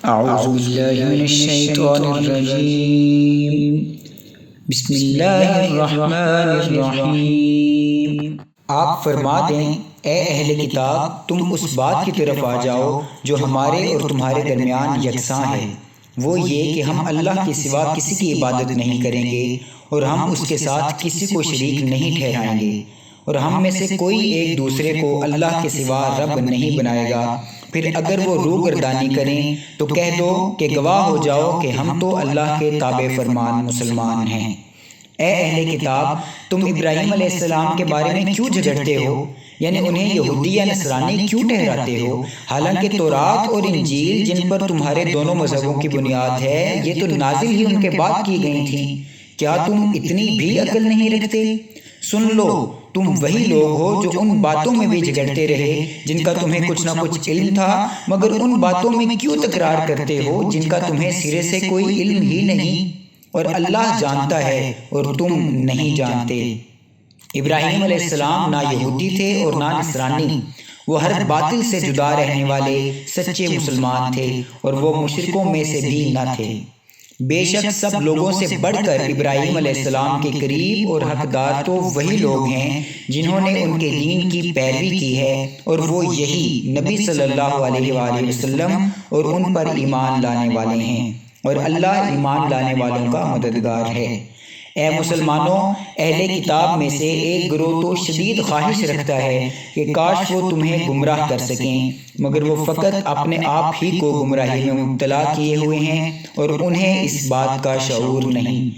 اعوذ باللہ من الشیطان الرجیم بسم اللہ الرحمن الرحیم۔ آپ فرما دیں اے اہل کتاب، تم اس بات کی طرف آ جاؤ جو ہمارے اور تمہارے درمیان یکساں ہے، وہ یہ کہ ہم اللہ کے سوا کسی کی عبادت نہیں کریں گے اور ہم اس کے ساتھ کسی کو شریک نہیں ٹھہرائیں گے، اور ہم میں سے کوئی ایک دوسرے کو اللہ کے سوا رب نہیں بنائے گا۔ پھر اگر وہ روگردانی کریں تو کہہ دو کہ گواہ ہو جاؤ کہ ہم تو اللہ کے تابع فرمان مسلمان ہیں۔ اے اہل کتاب، تم ابراہیم علیہ السلام کے بارے میں کیوں جھگڑتے ہو؟ یعنی انہیں یہودی یا نصرانی کیوں ٹھہراتے ہو؟ حالانکہ تورات اور انجیل جن پر تمہارے دونوں مذہبوں کی بنیاد ہے، یہ تو نازل ہی ان کے بعد کی گئی تھیں۔ کیا تم اتنی بھی عقل نہیں رکھتے؟ سن لو، تم وہی لوگ ہو جو ان باتوں میں بھی جھگڑتے رہے جن کا تمہیں کچھ نہ کچھ علم تھا، مگر ان باتوں میں کیوں تکرار کرتے ہو جن کا تمہیں سرے سے کوئی علم ہی نہیں، اور اللہ جانتا ہے اور تم نہیں جانتے۔ ابراہیم علیہ السلام نہ یہودی تھے اور نہ نصرانی، وہ ہر باطل سے جدا رہنے والے سچے مسلمان تھے، اور وہ مشرکوں میں سے بھی نہ تھے۔ بے شک سب لوگوں سے بڑھ کر ابراہیم علیہ السلام کے قریب اور حقدار تو وہی لوگ ہیں جنہوں نے ان کے دین کی پیروی کی ہے، اور وہ یہی نبی صلی اللہ علیہ وآلہ وسلم اور ان پر ایمان لانے والے ہیں، اور اللہ ایمان لانے والوں کا مددگار ہے۔ اے مسلمانوں، اہل کتاب میں سے ایک گروہ تو شدید خواہش رکھتا ہے کہ کاش وہ تمہیں گمراہ کر سکیں، مگر وہ فقط اپنے آپ ہی کو گمراہی میں مبتلا کیے ہوئے ہیں اور انہیں اس بات کا شعور نہیں۔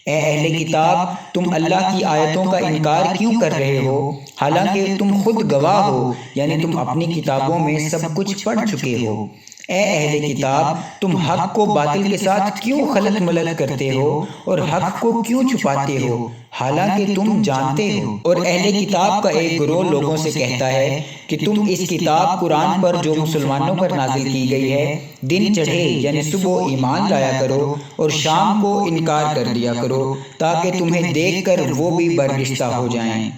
اے اہل کتاب، تم اللہ کی آیتوں کا انکار کیوں کر رہے ہو، حالانکہ تم خود گواہ ہو، یعنی تم اپنی کتابوں میں سب کچھ پڑھ چکے ہو۔ اے اہل کتاب، تم حق کو باطل کے ساتھ کیوں خلط ملط کرتے ہو اور حق کو کیوں چھپاتے ہو، حالانکہ تم جانتے ہو۔ اور اہل کتاب کا ایک گروہ لوگوں سے کہتا ہے کہ تم اس کتاب قرآن پر جو مسلمانوں پر نازل کی گئی ہے، دن چڑھے یعنی صبح ایمان لایا کرو اور شام کو انکار کر دیا کرو، تاکہ تمہیں دیکھ کر وہ بھی برگشتہ ہو جائیں،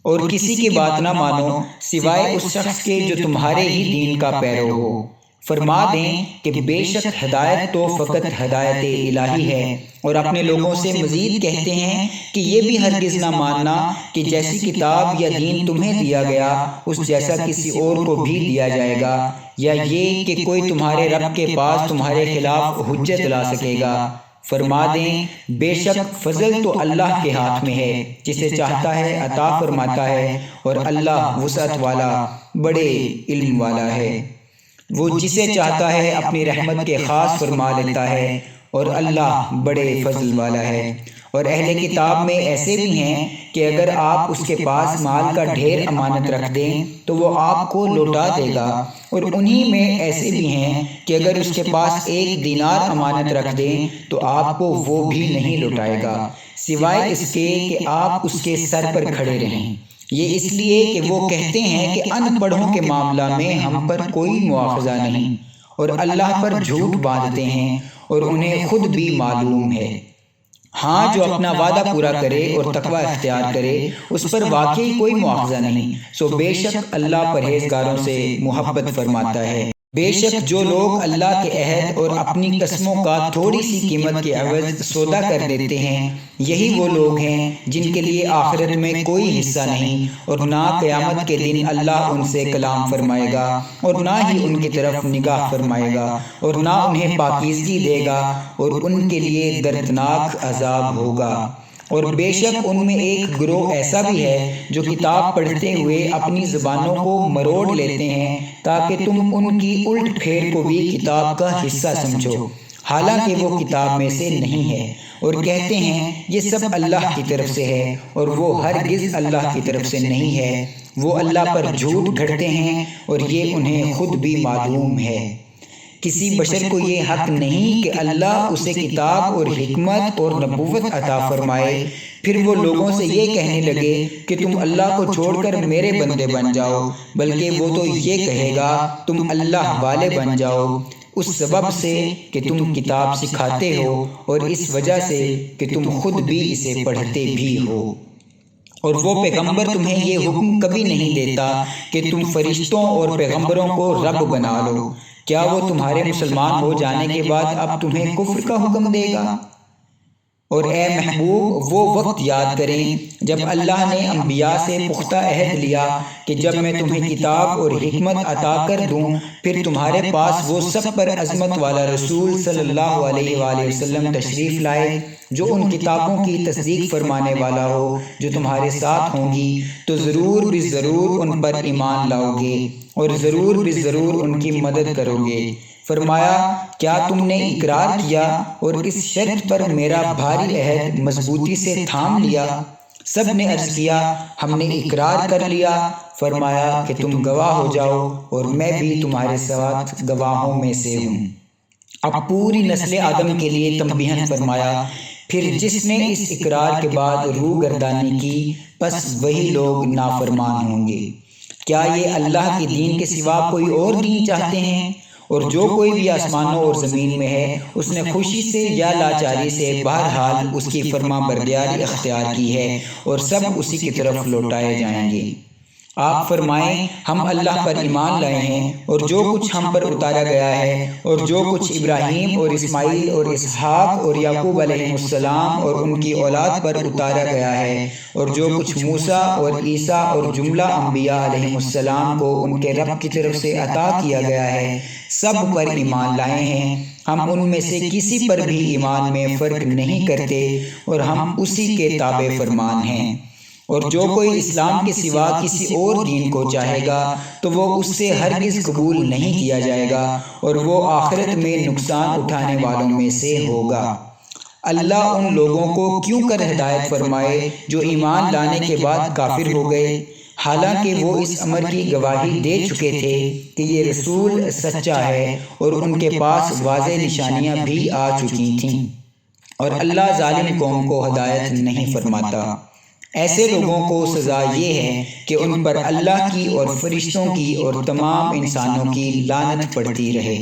اور کسی کی بات نہ مانو سوائے اس شخص کے جو تمہارے ہی دین کا پیرو ہو۔ فرما دیں کہ بے شک ہدایت تو فقط ہدایت الہی ہے، اور اپنے لوگوں سے مزید کہتے ہیں کہ یہ بھی ہرگز نہ ماننا کہ جیسی کتاب یا دین تمہیں دیا گیا اس جیسا کسی اور کو بھی دیا جائے گا، یا یہ کہ کوئی تمہارے رب کے پاس تمہارے خلاف حجت لا سکے گا۔ فرما دیں بے شک فضل تو اللہ کے ہاتھ میں ہے، جسے چاہتا ہے عطا فرماتا ہے، اور اللہ وسعت والا بڑے علم والا ہے۔ وہ جسے چاہتا ہے اپنی رحمت کے خاص فرما لیتا ہے، اور اللہ بڑے فضل والا ہے۔ اور اہل کتاب میں ایسے بھی ہیں کہ اگر آپ اس کے پاس مال کا ڈھیر امانت رکھ دیں تو وہ آپ کو لوٹا دے گا، اور انہی میں ایسے بھی ہیں کہ اگر اس کے پاس 1 دینار امانت رکھ دیں تو آپ کو وہ بھی نہیں لوٹائے گا، سوائے اس کے کہ آپ اس کے سر پر کھڑے رہیں۔ یہ اس لیے کہ وہ کہتے ہیں کہ ان پڑھوں کے معاملہ میں ہم پر کوئی مواخذہ نہیں، اور اللہ پر جھوٹ باندھتے ہیں اور انہیں خود بھی معلوم ہے۔ ہاں، جو اپنا وعدہ پورا کرے اور تقوی اختیار کرے اس پر واقعی کوئی مواخذہ نہیں، سو بے شک اللہ پرہیزگاروں سے محبت فرماتا ہے۔ بے شک جو لوگ اللہ کے عہد اور اپنی قسموں کا تھوڑی سی قیمت کے عوض سودا کر دیتے ہیں، یہی وہ لوگ ہیں جن کے لیے آخرت میں کوئی حصہ نہیں، اور نہ قیامت کے دن اللہ ان سے کلام فرمائے گا، اور نہ ہی ان کی طرف نگاہ فرمائے گا، اور نہ انہیں پاکیزگی دے گا، اور ان کے لیے دردناک عذاب ہوگا۔ اور بے شک ان میں ایک گروہ ایسا بھی ہے جو کتاب پڑھتے ہوئے اپنی زبانوں کو مروڑ لیتے ہیں تاکہ تم ان کی الٹ پھیر کو بھی کتاب کا حصہ سمجھو، حالانکہ وہ کتاب میں سے نہیں ہے، اور کہتے ہیں یہ سب اللہ کی طرف سے ہے، اور وہ ہرگز اللہ کی طرف سے نہیں ہے۔ وہ اللہ پر جھوٹ گھڑتے ہیں اور یہ انہیں خود بھی معلوم ہے۔ کسی بشر کو یہ حق نہیں کہ اللہ اسے کتاب اور حکمت اور نبوت عطا فرمائے، پھر وہ لوگوں سے یہ کہنے لگے کہ تم اللہ کو چھوڑ کر میرے بندے بن جاؤ، بلکہ وہ تو یہ کہے گا تم اللہ والے بن جاؤ، اس سبب سے کہ تم کتاب سکھاتے ہو، اور اس وجہ سے کہ تم خود بھی اسے پڑھتے بھی ہو۔ اور وہ پیغمبر تمہیں یہ حکم کبھی نہیں دیتا کہ تم فرشتوں اور پیغمبروں کو رب بنا لو، کیا وہ تمہارے مسلمان ہو جانے کے بعد اب تمہیں کفر کا حکم دے گا؟ اور اے محبوب وہ وقت یاد کریں جب اللہ نے انبیاء سے پختہ عہد لیا کہ جب میں تمہیں کتاب اور حکمت عطا کر دوں پھر تمہارے پاس وہ سب پر عظمت والا رسول صلی اللہ علیہ وآلہ وسلم تشریف لائے جو ان کتابوں کی تصدیق فرمانے والا ہو جو تمہارے ساتھ ہوں گی، تو ضرور بھی ضرور ان پر ایمان لاؤ گے اور ضرور بھی ضرور ان کی مدد کرو گے۔ فرمایا کیا تم نے اقرار کیا اور اس شرط پر میرا بھاری عہد مضبوطی سے تھام لیا؟ سب نے عرض کیا ہم نے اقرار کر لیا۔ فرمایا کہ تم گواہ ہو جاؤ اور میں بھی تمہارے ساتھ گواہوں میں سے ہوں۔ اب پوری نسل آدم کے لیے تنبیہاً فرمایا پھر جس نے اس اقرار کے بعد روح گردانی کی پس وہی لوگ نافرمان ہوں گے۔ کیا یہ اللہ کے دین کے سوا کوئی اور دین چاہتے ہیں؟ اور جو کوئی بھی آسمانوں اور زمین میں ہے اس نے خوشی سے یا لاچاری سے بہرحال اس کی فرما برداری اختیار کی ہے اور سب اسی کی طرف لوٹائے جائیں گے۔ آپ فرمائیں ہم اللہ پر ایمان لائے ہیں اور جو کچھ ہم پر اتارا گیا ہے اور جو کچھ ابراہیم اور اسماعیل اور اسحاق اور یعقوب علیہ السلام اور ان کی اولاد پر اتارا گیا ہے اور جو کچھ موسیٰ اور عیسیٰ اور جملہ انبیاء علیہ السلام کو ان کے رب کی طرف سے عطا کیا گیا ہے سب پر ایمان لائے ہیں۔ ہم ان میں سے کسی پر بھی ایمان میں فرق نہیں کرتے اور ہم اسی کے تابع فرمان ہیں۔ اور جو کوئی اسلام کے سوا کسی اور دین کو چاہے گا تو وہ اس سے ہرگز قبول نہیں کیا جائے گا اور وہ آخرت میں نقصان اٹھانے والوں میں سے ہوگا۔ اللہ ان لوگوں کو کیوں کر ہدایت فرمائے جو ایمان لانے کے بعد کافر ہو گئے، حالانکہ وہ اس امر کی گواہی دے چکے تھے کہ یہ رسول سچا ہے اور ان کے پاس واضح نشانیاں بھی آ چکی تھیں، اور اللہ ظالم قوم کو ہدایت نہیں فرماتا۔ ایسے لوگوں کو سزا یہ ہے کہ ان پر اللہ کی اور فرشتوں کی اور تمام انسانوں کی لعنت پڑتی رہے،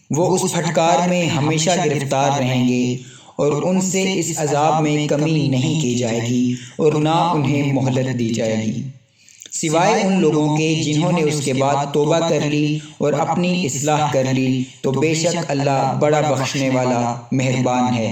وہ اس پھٹکار میں ہمیشہ گرفتار رہیں گے اور ان سے اس عذاب میں کمی نہیں کی جائے گی اور نہ انہیں مہلت دی جائے گی، سوائے ان لوگوں کے جنہوں نے اس کے بعد توبہ کر لی اور اپنی اصلاح کر لی، تو بے شک اللہ بڑا بخشنے والا مہربان ہے۔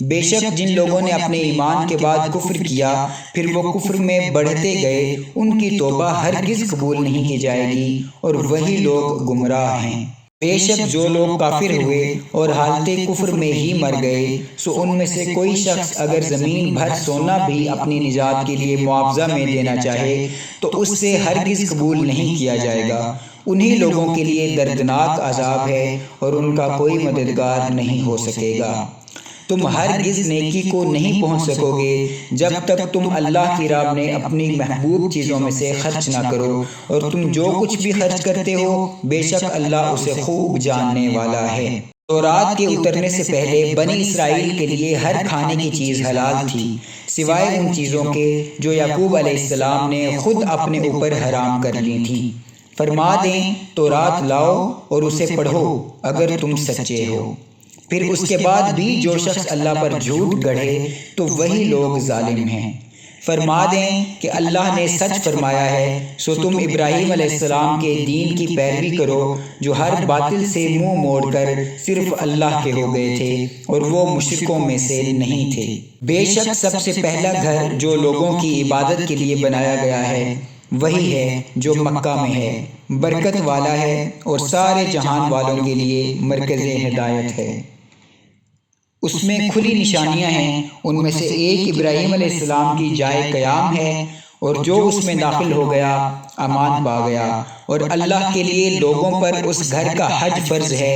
بے شک جن لوگوں نے اپنے ایمان کے بعد کفر کیا پھر وہ کفر میں بڑھتے گئے ان کی توبہ ہرگز قبول نہیں کی جائے گی اور وہی لوگ گمراہ ہیں۔ بے شک جو لوگ کافر ہوئے اور حالت کفر میں ہی مر گئے سو ان میں سے کوئی شخص اگر زمین بھر سونا بھی اپنی نجات کے لیے معاوضہ میں دینا چاہے تو اس سے ہرگز قبول نہیں کیا جائے گا، انہی لوگوں کے لیے دردناک عذاب ہے اور ان کا کوئی مددگار نہیں ہو سکے گا۔ تم ہرگز نیکی کو نہیں پہنچ سکو گے جب تک تم اللہ کی راہ میں اپنی محبوب چیزوں میں سے خرچ نہ کرو، اور تم جو کچھ بھی خرچ کرتے ہو بے شک اللہ اسے خوب جاننے والا ہے۔ تورات کے اترنے سے پہلے بنی اسرائیل کے لیے ہر کھانے کی چیز حلال تھی سوائے ان چیزوں کے جو یعقوب علیہ السلام نے خود اپنے اوپر حرام کر لی تھیں۔ فرما دیں تورات لاؤ اور اسے پڑھو اگر تم سچے ہو۔ پھر اس کے بعد بھی جو شخص اللہ پر جھوٹ گڑھے تو وہی لوگ ظالم ہیں۔ فرما دیں کہ اللہ نے سچ فرمایا ہے سو تم ابراہیم علیہ السلام کے دین کی پیروی کرو جو ہر باطل سے منہ موڑ کر صرف اللہ کے ہو گئے تھے اور وہ مشرکوں میں سے نہیں تھے۔ بے شک سب سے پہلا گھر جو لوگوں کی عبادت کے لیے بنایا گیا ہے وہی ہے جو مکہ میں ہے، برکت والا ہے اور سارے جہان والوں کے لیے مرکز ہدایت ہے۔ اس میں کھلی نشانیاں ہیں، ان میں سے ایک ابراہیم علیہ السلام کی جائے قیام ہے اور جو اس میں داخل ہو گیا امان پا گیا، اور اللہ کے لیے لوگوں پر اس گھر کا حج فرض ہے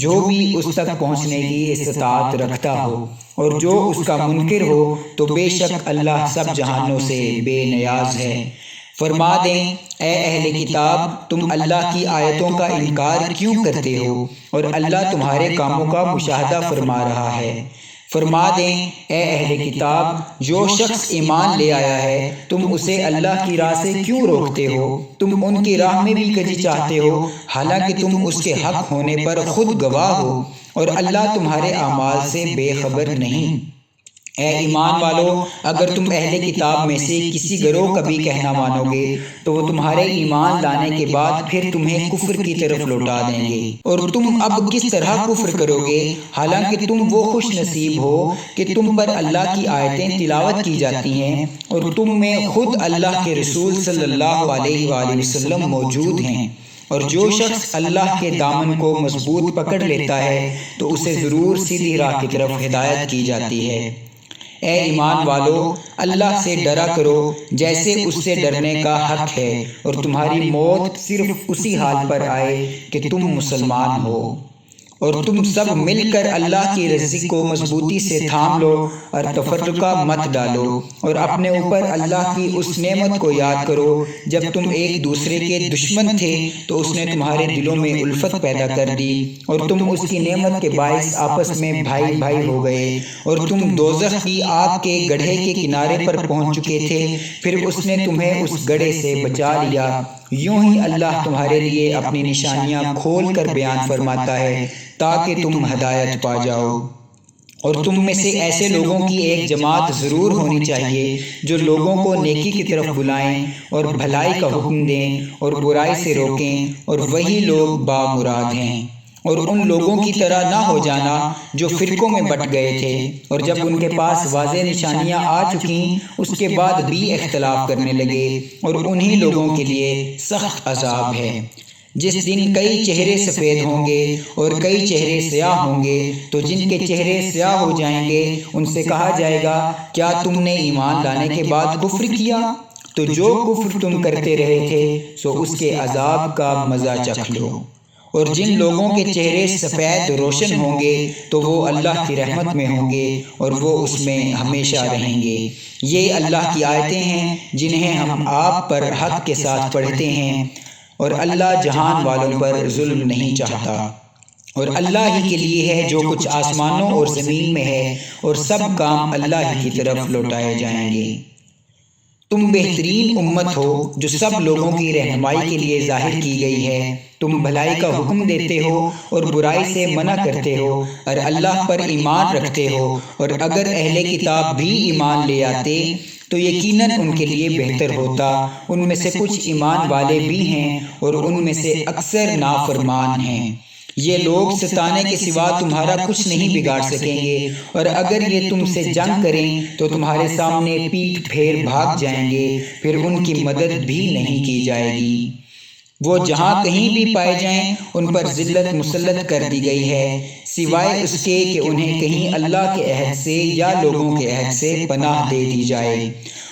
جو بھی اس تک پہنچنے کی استطاعت رکھتا ہو، اور جو اس کا منکر ہو تو بے شک اللہ سب جہانوں سے بے نیاز ہے۔ فرما دیں اے اہل کتاب تم اللہ کی آیتوں کا انکار کیوں کرتے ہو اور اللہ تمہارے کاموں کا مشاہدہ فرما رہا ہے۔ فرما دیں اے اہل کتاب جو شخص ایمان لے آیا ہے تم اسے اللہ کی راہ سے کیوں روکتے ہو؟ تم ان کی راہ میں بھی کجی چاہتے ہو حالانکہ تم اس کے حق ہونے پر خود گواہ ہو، اور اللہ تمہارے اعمال سے بے خبر نہیں۔ اے ایمان والو، اگر تم اہل کتاب میں سے کسی گروہ کا بھی کہنا مانو گے تو وہ تمہارے ایمان لانے کے بعد پھر تمہیں کفر کی طرف لوٹا دیں گے، اور تم اب کس طرح کفر کرو گے حالانکہ تم وہ خوش نصیب ہو کہ تم پر اللہ کی آیتیں تلاوت کی جاتی ہیں اور تم میں خود اللہ کے رسول صلی اللہ علیہ وآلہ وسلم موجود ہیں۔ اور جو شخص اللہ کے دامن کو مضبوط پکڑ لیتا ہے تو اسے ضرور سیدھی راہ کی طرف ہدایت کی جاتی ہے۔ اے ایمان والو، اللہ سے ڈرا کرو جیسے اس سے ڈرنے کا حق ہے، اور تمہاری موت صرف اسی حال پر آئے کہ تم مسلمان ہو، اور تم سب مل کر اللہ کی رضی کو مضبوطی سے تھام لو اور تفرقہ مت ڈالو، اور اپنے اوپر اللہ کی اس نعمت کو یاد کرو جب تم ایک دوسرے کے دشمن تھے تو اس نے تمہارے دلوں میں الفت پیدا کر دی اور تم اس کی نعمت کے باعث آپس میں بھائی بھائی ہو گئے، اور تم دوزخ کی آگ کے گڑھے کے کنارے پر پہنچ چکے تھے، پھر اس نے تمہیں اس گڑھے سے بچا لیا۔ یوں ہی اللہ تمہارے لیے اپنی نشانیاں کھول کر بیان فرماتا ہے تاکہ تم ہدایت پا جاؤ۔ اور تم میں سے ایسے لوگوں کی ایک جماعت ضرور ہونی چاہیے جو لوگوں کو نیکی کی طرف بلائیں اور بھلائی کا حکم دیں اور برائی سے روکیں، اور وہی لوگ بامراد ہیں۔ اور ان لوگوں کی طرح نہ ہو جانا جو فرقوں میں بٹ گئے تھے، اور جب ان کے پاس واضح نشانیاں آ چکیں اس کے بعد بھی اختلاف کرنے لگے، اور انہی لوگوں کے لیے سخت عذاب ہے۔ جس دن کئی چہرے سفید ہوں گے اور کئی چہرے سیاہ ہوں گے تو جن کے چہرے سیاہ ہو جائیں گے ان سے کہا جائے گا کیا تم نے ایمان لانے کے بعد کفر کیا؟ تو جو کفر تم کرتے رہے تھے سو اس کے عذاب کا مزہ چکھ لو۔ اور جن لوگوں کے چہرے سفید روشن ہوں گے تو وہ اللہ کی رحمت میں ہوں گے اور وہ اس میں ہمیشہ رہیں گے۔ یہ اللہ کی آیتیں ہیں جنہیں ہم آپ پر حق کے ساتھ پڑھتے ہیں، اور اللہ جہان والوں پر ظلم نہیں چاہتا، اور اللہ ہی کے لیے ہے جو کچھ آسمانوں اور زمین میں ہے، اور سب کام اللہ ہی کی طرف لوٹائے جائیں گے۔ تم بہترین امت ہو جو سب لوگوں کی رہنمائی کے لیے ظاہر کی گئی ہے، تم بھلائی کا حکم دیتے ہو اور برائی سے منع کرتے ہو اور اللہ پر ایمان رکھتے ہو، اور اگر اہل کتاب بھی ایمان لے آتے تو یقیناً ان کے لیے بہتر ہوتا، ان میں سے کچھ ایمان والے بھی ہیں اور ان میں سے اکثر نافرمان ہیں۔ یہ لوگ ستانے کے سوا تمہارا کچھ نہیں بگاڑ سکیں گے، اور اگر یہ تم سے جنگ کریں تو تمہارے سامنے پیٹھ پھیر بھاگ جائیں گے، پھر ان کی مدد بھی نہیں کی جائے گی۔ وہ جہاں کہیں بھی پائے جائیں ان پر ذلت مسلط کر دی گئی ہے، سوائے اس کے کہ انہیں کہیں اللہ کے عہد سے یا لوگوں کے عہد سے پناہ دے دی جائے،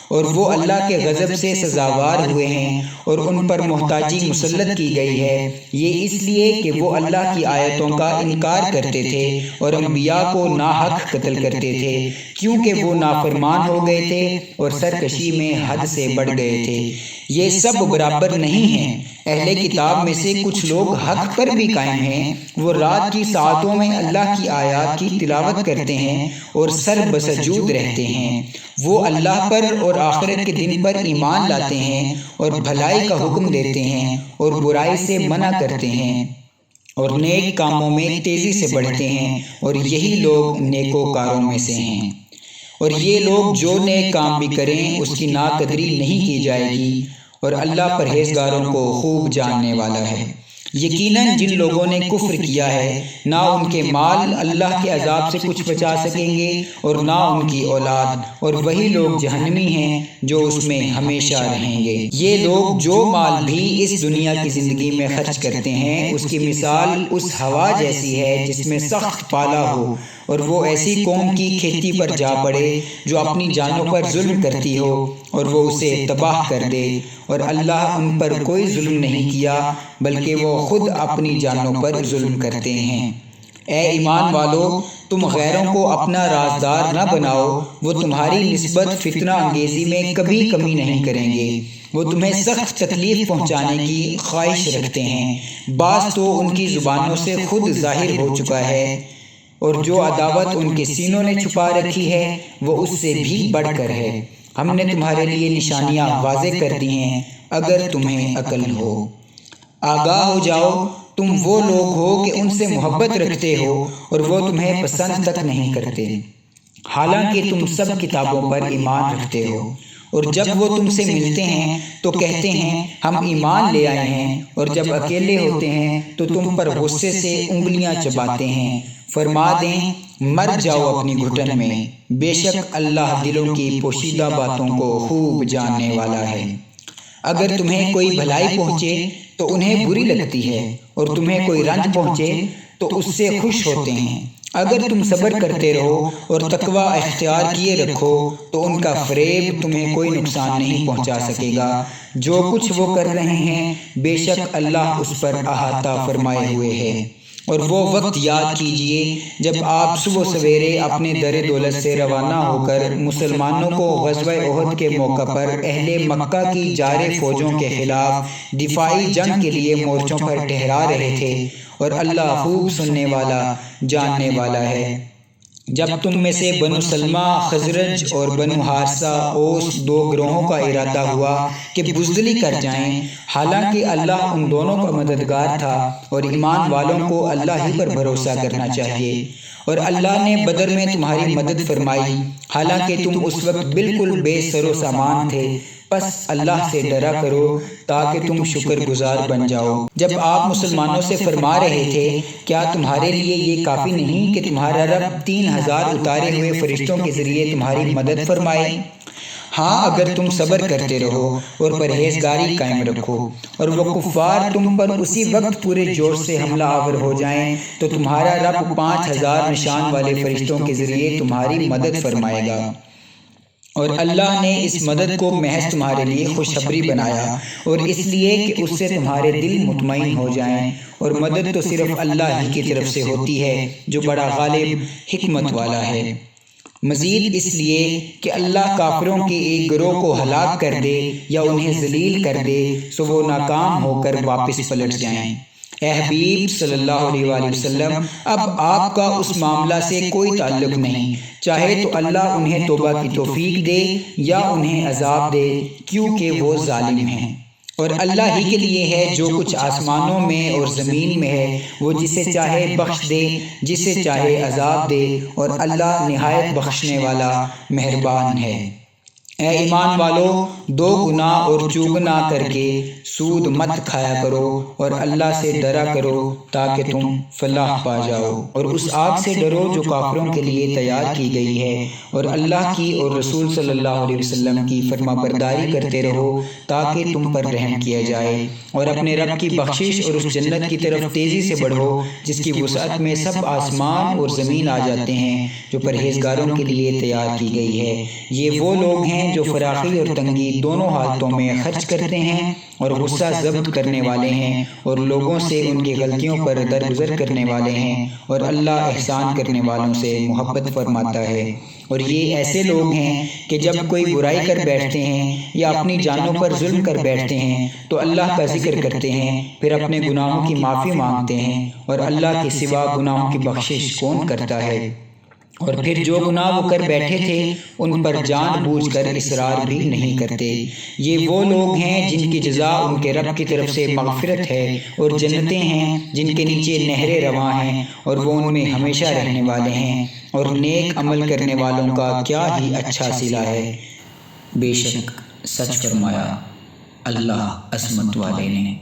اور وہ اللہ کے غضب سے سزاوار ہوئے ہیں اور ان پر محتاجی مسلط کی گئی ہے، یہ اس لیے کہ وہ اللہ کی آیتوں کا انکار کرتے تھے اور انبیاء کو ناحق قتل کرتے تھے، کیونکہ وہ نافرمان ہو گئے تھے اور سرکشی میں حد سے بڑھ گئے تھے۔ یہ سب برابر نہیں ہیں، اہل کتاب میں سے کچھ لوگ حق پر بھی قائم ہیں، وہ رات کی ساعتوں میں اللہ کی آیات کی تلاوت کرتے ہیں اور سر بسجود رہتے ہیں، وہ اللہ پر اور آخرت کے دن پر ایمان لاتے ہیں اور بھلائی کا حکم دیتے ہیں اور برائی سے منع کرتے ہیں اور نیک کاموں میں تیزی سے بڑھتے ہیں، اور یہی لوگ نیکوکاروں میں سے ہیں۔ اور یہ لوگ جو نیک کام بھی کریں اس کی ناقدری نہیں کی جائے گی، اور اللہ پرہیزگاروں کو خوب جاننے والا ہے۔ یقیناً جن لوگوں نے کفر کیا ہے نہ ان کے مال اللہ کے عذاب سے کچھ بچا سکیں گے اور نہ ان کی اولاد، اور وہی لوگ جہنمی ہیں جو اس میں ہمیشہ رہیں گے۔ یہ لوگ جو مال بھی اس دنیا کی زندگی میں خرچ کرتے ہیں اس کی مثال اس ہوا جیسی ہے جس میں سخت پالا ہو، اور وہ ایسی قوم کی کھیتی پر جا پڑے جو اپنی جانوں پر ظلم کرتی ہو اور وہ اسے تباہ کر دے، اور اللہ ان پر کوئی ظلم نہیں کیا بلکہ وہ خود اپنی جانوں پر ظلم کرتے ہیں۔ اے ایمان والو، تم غیروں کو اپنا رازدار نہ بناؤ، وہ تمہاری نسبت فتنہ انگیزی میں کبھی کمی نہیں کریں گے، وہ تمہیں سخت تکلیف پہنچانے کی خواہش رکھتے ہیں، بعض تو ان کی زبانوں سے خود ظاہر ہو چکا ہے، اور جو عداوت ان کے سینوں نے چھپا رکھی ہے وہ اس سے بھی بڑھ کر ہے۔ ہم نے تمہارے لیے نشانیاں واضح کر دی ہیں اگر تمہیں عقل ہو۔ آگاہ ہو جاؤ، تم وہ لوگ ہو کہ ان سے محبت رکھتے ہو اور وہ تمہیں پسند تک نہیں کرتے، حالانکہ تم سب کتابوں پر ایمان رکھتے ہو، اور جب وہ تم سے ملتے ہیں تو کہتے ہیں ہم ایمان لے آئے ہیں، اور جب اکیلے ہوتے ہیں تو تم پر غصے سے انگلیاں چباتے ہیں۔ فرما دیں مر جاؤ اپنی گھٹن میں، بے شک اللہ دلوں کی پوشیدہ باتوں کو خوب جاننے والا ہے۔ اگر تمہیں کوئی بھلائی پہنچے تو انہیں بری لگتی ہے، اور تمہیں کوئی رنج پہنچے تو اس سے خوش ہوتے ہیں۔ اگر تم صبر کرتے رہو اور تقوی اختیار کیے رکھو تو ان کا فریب تمہیں کوئی نقصان نہیں پہنچا سکے گا۔ جو کچھ وہ کر رہے ہیں بے شک اللہ اس پر احاطہ فرمائے ہوئے ہے۔ اور وہ وقت یاد کیجئے جب آپ صبح سویرے اپنے در دولت سے روانہ ہو کر مسلمانوں کو غزوہ احد کے موقع پر اہل مکہ کی جارح فوجوں کے خلاف دفاعی جنگ کے لیے مورچوں پر ٹھہرا رہے تھے، اور اللہ خوب سننے والا جاننے والا ہے۔ جب تم میں سے بنو سلمہ، خزرج اور بنو حارثہ اوس دو گروہوں کا ارادہ ہوا کہ بزدلی کر جائیں، حالانکہ اللہ ان دونوں کا مددگار تھا، اور ایمان والوں کو اللہ ہی پر بھروسہ کرنا چاہیے۔ اور اللہ نے بدر میں تمہاری مدد فرمائی، حالانکہ تم اس وقت بالکل بے سر و سامان تھے، پس اللہ سے ڈرا کرو تاکہ تم شکر گزار بن جاؤ۔ جب آپ مسلمانوں سے فرما رہے تھے کیا تمہارے لیے یہ کافی نہیں کہ تمہارا رب 3000 اتارے ہوئے فرشتوں کے ذریعے تمہاری مدد فرمائے؟ ہاں اگر تم صبر کرتے رہو اور پرہیزگاری قائم رکھو، اور وہ کفار تم پر اسی وقت پورے جوش سے حملہ آور ہو جائیں تو تمہارا رب 5000 نشان والے فرشتوں کے ذریعے تمہاری مدد فرمائے گا۔ اور اللہ نے اس مدد کو محض تمہارے لیے خوشخبری بنایا، اور اس لیے کہ اس سے تمہارے دل مطمئن ہو جائیں، اور مدد تو صرف اللہ ہی کی طرف سے ہوتی ہے جو بڑا غالب حکمت والا ہے۔ مزید اس لیے کہ اللہ کافروں کے ایک گروہ کو ہلاک کر دے یا انہیں ذلیل کر دے سو وہ ناکام ہو کر واپس پلٹ جائیں۔ اے حبیب صلی اللہ علیہ وآلہ وسلم، اب آپ کا اس معاملہ سے کوئی تعلق نہیں، چاہے تو اللہ انہیں توبہ کی توفیق دے یا انہیں عذاب دے، کیونکہ وہ ظالم ہیں۔ اور اللہ ہی کے لیے ہے جو کچھ آسمانوں میں اور زمین میں ہے، وہ جسے چاہے بخش دے، جسے چاہے عذاب دے، اور اللہ نہایت بخشنے والا مہربان ہے۔ اے ایمان والو، دو گناہ اور چوگنا کر کے سود مت کھایا کرو، اور اللہ سے ڈرا کرو تاکہ تم فلاح پا جاؤ، اور اس آگ سے ڈرو جو کافروں کے لیے تیار کی گئی ہے، اور اللہ کی اور رسول صلی اللہ علیہ وسلم کی فرما برداری کرتے رہو تاکہ تم پر رحم کیا جائے، اور اپنے رب کی بخشش اور اس جنت کی طرف تیزی سے بڑھو جس کی وسعت میں سب آسمان اور زمین آ جاتے ہیں، جو پرہیزگاروں کے لیے تیار کی گئی ہے۔ یہ وہ لوگ ہیں جو فراخی اور تنگی دونوں حالتوں میں خرچ کرتے ہیں، اور غصہ ضبط کرنے والے ہیں، اور لوگوں سے ان کی غلطیوں پر درگزر کرنے والے ہیں، اور اللہ احسان کرنے والوں سے محبت فرماتا ہے۔ اور یہ ایسے لوگ ہیں کہ جب کوئی برائی کر بیٹھتے ہیں یا اپنی جانوں پر ظلم کر بیٹھتے ہیں تو اللہ کا ذکر کرتے ہیں، پھر اپنے گناہوں کی معافی مانگتے ہیں، اور اللہ کے سوا گناہوں کی بخشش کون کرتا ہے؟ اور پھر جو گناہ وہ کر بیٹھے تھے ان پر جان بوجھ کر اصرار بھی نہیں کرتے۔ یہ وہ لوگ ہیں جن کی جزا ان کے رب کی طرف سے مغفرت ہے، اور جنتیں ہیں جن کے نیچے نہریں رواں ہیں، اور وہ ان میں ہمیشہ رہنے والے ہیں، اور نیک عمل کرنے والوں کا کیا ہی اچھا صلہ ہے۔ بے شک سچ فرمایا اللہ عظمت والے نے۔